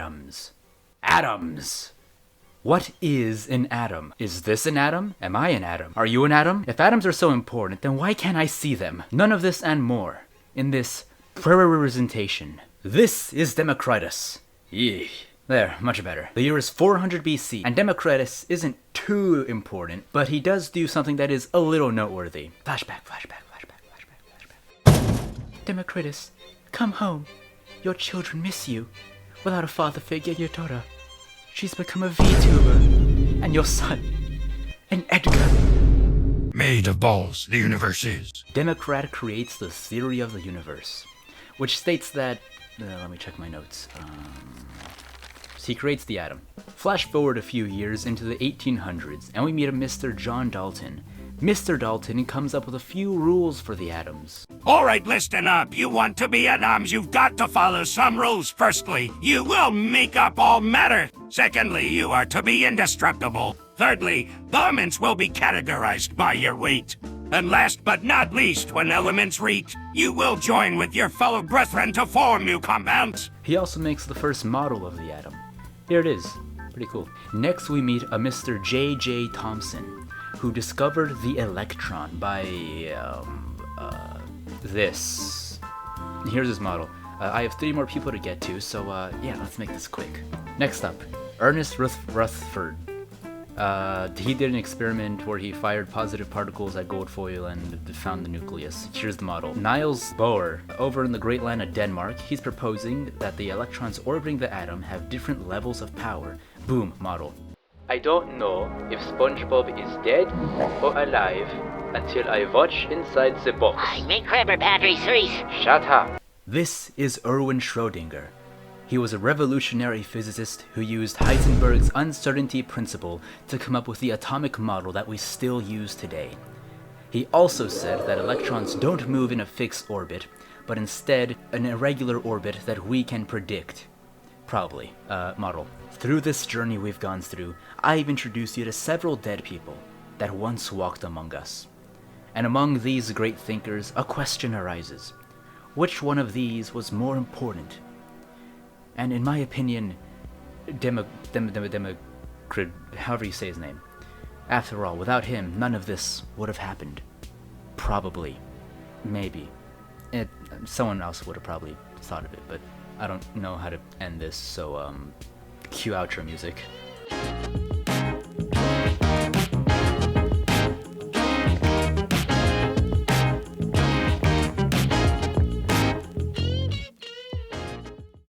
atoms. Atoms! What is an atom? Is this an atom? Am I an atom? Are you an atom? If atoms are so important, then why can't I see them? None of this and more in this presentation. This is Democritus. Yee. There, much better. The year is 400 BC, and Democritus isn't too important, but he does do something that is a little noteworthy. Flashback. Democritus, come home. Your children miss you. Without a father figure, your daughter, she's become a VTuber. And your son, an Edgar. Made of balls, the universe is. Democritus creates the theory of the universe, which states that... let me check my notes. He creates the atom. Flash forward a few years into the 1800s, and we meet a Mr. John Dalton. Mr. Dalton comes up with a few rules for the atoms. Alright, listen up. You want to be atoms, you've got to follow some rules. Firstly, you will make up all matter. Secondly, you are to be indestructible. Thirdly, garments will be categorized by your weight. And last but not least, when elements reach, you will join with your fellow brethren to form new compounds. He also makes the first model of the atom. Here it is. Pretty cool. Next we meet a Mr. J.J. Thomson, who discovered the electron by, this. Here's his model. I have 3 more people to get to, so, yeah, let's make this quick. Next up, Ernest Rutherford. He did an experiment where he fired positive particles at gold foil and found the nucleus. Here's the model. Niels Bohr, over in the great land of Denmark, he's proposing that the electrons orbiting the atom have different levels of power. Boom, model. I don't know if SpongeBob is dead or alive until I watch inside the box. I make rubber batteries, Reese. Shut up. This is Irwin Schrodinger. He was a revolutionary physicist who used Heisenberg's uncertainty principle to come up with the atomic model that we still use today. He also said that electrons don't move in a fixed orbit, but instead an irregular orbit that we can predict. Probably. Model. Through this journey we've gone through, I've introduced you to several dead people that once walked among us. And among these great thinkers, a question arises. Which one of these was more important? And in my opinion, Democritus, however you say his name. After all, without him, none of this would have happened. Probably. Maybe. Someone else would have probably thought of it, but I don't know how to end this, so, cue outro music.